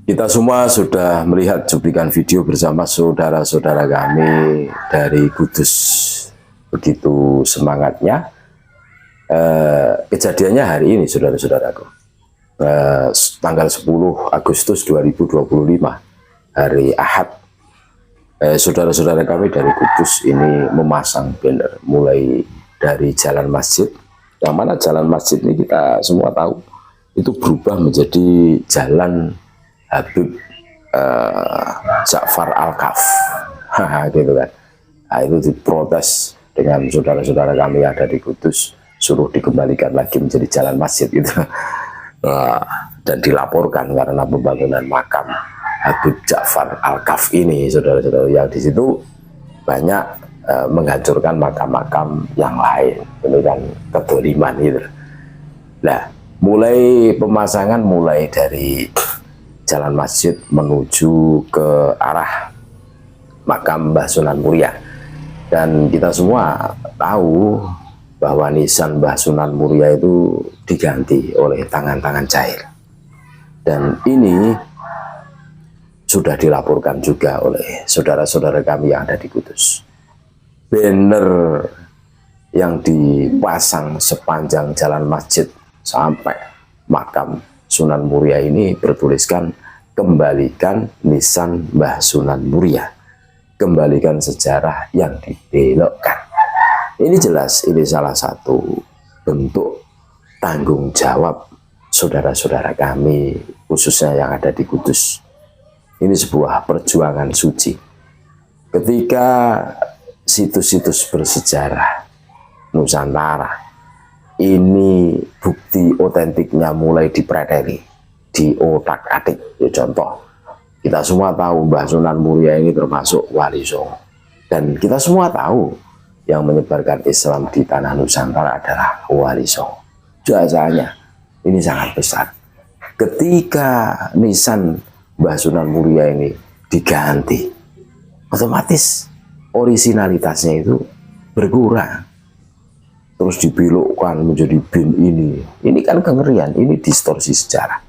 Kita semua sudah melihat cuplikan video bersama saudara-saudara kami dari Kudus. Begitu semangatnya. Kejadiannya hari ini, saudara-saudaraku. Tanggal 10 Agustus 2025, hari Ahad. Saudara-saudara kami dari Kudus ini memasang banner mulai dari jalan masjid. Yang mana jalan masjid ini kita semua tahu itu berubah menjadi jalan Habib Ja'far Al-Kaf, gitu kan. Nah, itu diprotes dengan saudara-saudara kami yang ada di Kudus, suruh dikembalikan lagi menjadi jalan masjid gitu. Dan dilaporkan karena pembangunan makam Habib Ja'far Al-Kaf ini, saudara-saudara, yang di situ banyak menghancurkan makam-makam yang lain, itu kan kedoliman gitu. Nah, mulai pemasangan mulai dari jalan masjid menuju ke arah makam Mbah Sunan Muria, dan kita semua tahu bahwa nisan Mbah Sunan Muria itu diganti oleh tangan-tangan cair, dan ini sudah dilaporkan juga oleh saudara-saudara kami yang ada di Kudus. Banner yang dipasang sepanjang jalan masjid sampai makam Sunan Muria ini bertuliskan kembalikan nisan Mbah Sunan Muria, kembalikan sejarah yang dibelokkan. Ini jelas ini salah satu bentuk tanggung jawab saudara-saudara kami khususnya yang ada di Kudus. Ini sebuah perjuangan suci ketika situs-situs bersejarah Nusantara ini bukti otentiknya mulai dipreteli, diotak-atik. Ya, contoh, kita semua tahu Mbah Sunan Muria ini termasuk Wali Songo, dan kita semua tahu yang menyebarkan Islam di tanah Nusantara adalah Wali Songo. Jasanya ini sangat besar. Ketika nisan Mbah Sunan Muria ini diganti, otomatis originalitasnya itu berkurang, terus dibelokkan menjadi bin ini. Ini kan kengerian, ini distorsi sejarah.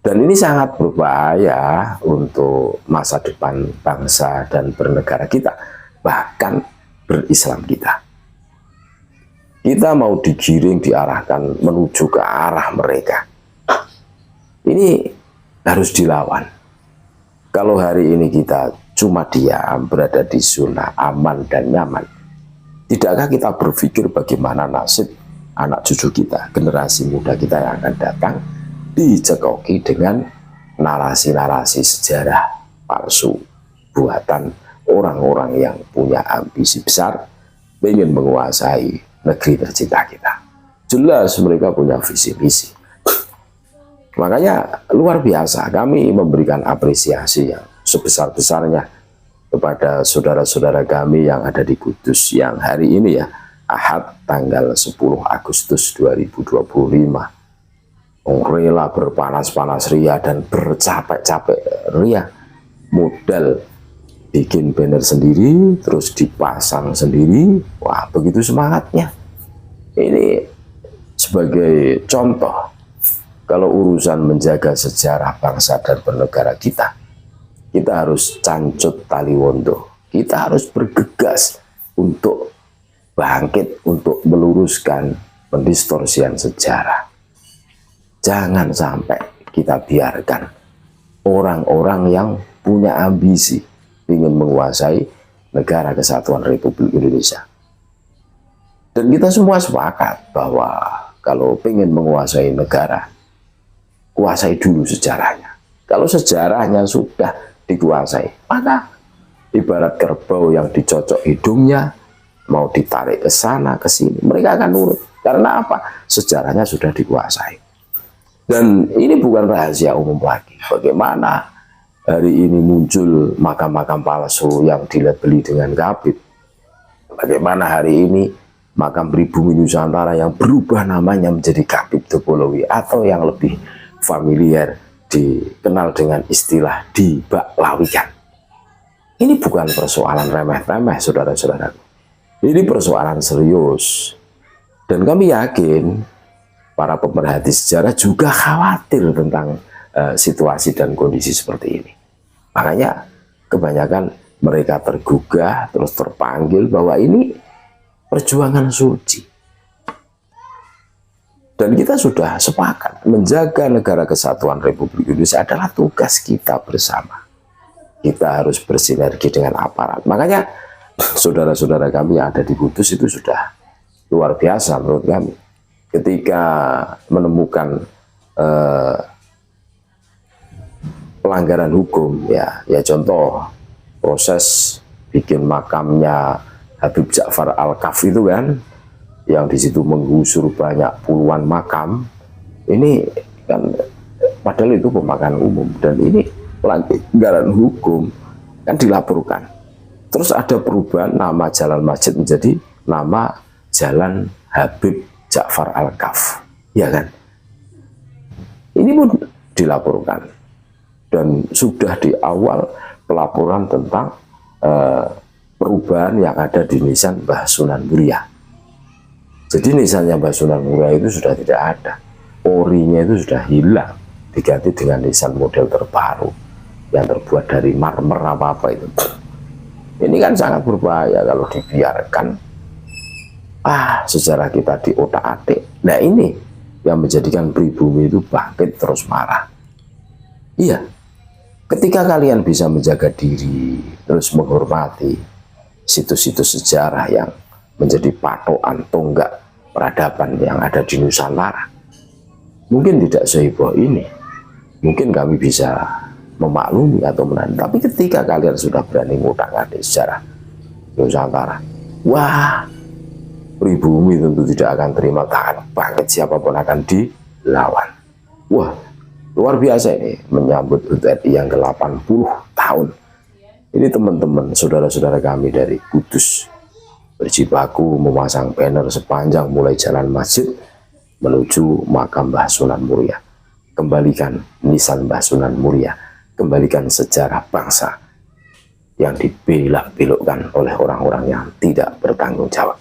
Dan ini sangat berbahaya untuk masa depan bangsa dan bernegara kita, bahkan berislam kita. Kita mau digiring, diarahkan menuju ke arah mereka. Ini harus dilawan. Kalau hari ini kita cuma diam, berada di zona aman dan nyaman, tidakkah kita berpikir bagaimana nasib anak cucu kita, generasi muda kita yang akan datang, dicekoki dengan narasi-narasi sejarah palsu buatan orang-orang yang punya ambisi besar, ingin menguasai negeri tercinta kita. Jelas mereka punya visi-misi. Makanya luar biasa kami memberikan apresiasi yang sebesar-besarnya kepada saudara-saudara kami yang ada di Kudus yang hari ini ya, Ahad tanggal 10 Agustus 2025, rela berpanas-panas ria dan bercapek-capek ria, modal bikin banner sendiri, terus dipasang sendiri. Wah, begitu semangatnya. Ini sebagai contoh, kalau urusan menjaga sejarah bangsa dan bernegara kita, kita harus cancut tali wondo. Kita harus bergegas untuk bangkit, untuk meluruskan pendistorsian sejarah. Jangan sampai kita biarkan orang-orang yang punya ambisi ingin menguasai negara kesatuan Republik Indonesia. Dan kita semua sepakat bahwa kalau ingin menguasai negara, kuasai dulu sejarahnya. Kalau sejarahnya sudah dikuasai, maka ibarat kerbau yang dicocok hidungnya, mau ditarik ke sana ke sini, mereka akan nurut. Karena apa? Sejarahnya sudah dikuasai. Dan ini bukan rahasia umum lagi. Bagaimana hari ini muncul makam-makam palsu yang dilabeli dengan Kabid. Bagaimana hari ini makam pribumi Nusantara yang berubah namanya menjadi Kabid Topologi, atau yang lebih familiar dikenal dengan istilah dibaklawikan. Ini bukan persoalan remeh-remeh, saudara-saudara. Ini persoalan serius. Dan kami yakin para pemerhati sejarah juga khawatir tentang situasi dan kondisi seperti ini. Makanya kebanyakan mereka tergugah, terus terpanggil bahwa ini perjuangan suci. Dan kita sudah sepakat menjaga negara kesatuan Republik Indonesia adalah tugas kita bersama. Kita harus bersinergi dengan aparat. Makanya saudara-saudara kami yang ada di Kudus itu sudah luar biasa menurut kami. Ketika menemukan pelanggaran hukum, ya contoh proses bikin makamnya Habib Ja'far Al-Kaf itu kan, yang di situ menggusur banyak puluhan makam. Ini kan padahal itu pemakaman umum, dan ini pelanggaran hukum kan dilaporkan. Terus ada perubahan nama jalan masjid menjadi nama Jalan Habib Ja'far Al-Kaf, ya kan? Ini pun dilaporkan. Dan sudah di awal pelaporan tentang perubahan yang ada di nisan Mbah Sunan Muria. Jadi nisannya Mbah Sunan Muria itu sudah tidak ada, orinya itu sudah hilang, diganti dengan nisan model terbaru yang terbuat dari marmer apa itu. Ini kan sangat berbahaya kalau dibiarkan. Sejarah kita diotak-atik. Nah, ini yang menjadikan pribumi itu bangkit terus marah. Iya, ketika kalian bisa menjaga diri, terus menghormati situs-situs sejarah yang menjadi patokan tonggak peradaban yang ada di Nusantara, mungkin tidak seheboh ini, mungkin kami bisa memaklumi atau menang. Tapi ketika kalian sudah berani ngutak-ngatik sejarah Nusantara, wah, pribumi tentu tidak akan terima, tahan banget, siapapun akan dilawan. Wah, luar biasa ini menyambut HUT RI yang ke-80 tahun. Ini teman-teman, saudara-saudara kami dari Kudus berjibaku memasang banner sepanjang mulai jalan masjid menuju makam Mbah Sunan Muria. Kembalikan nisan Mbah Sunan Muria, kembalikan sejarah bangsa yang dibelak-belokkan oleh orang-orang yang tidak bertanggung jawab.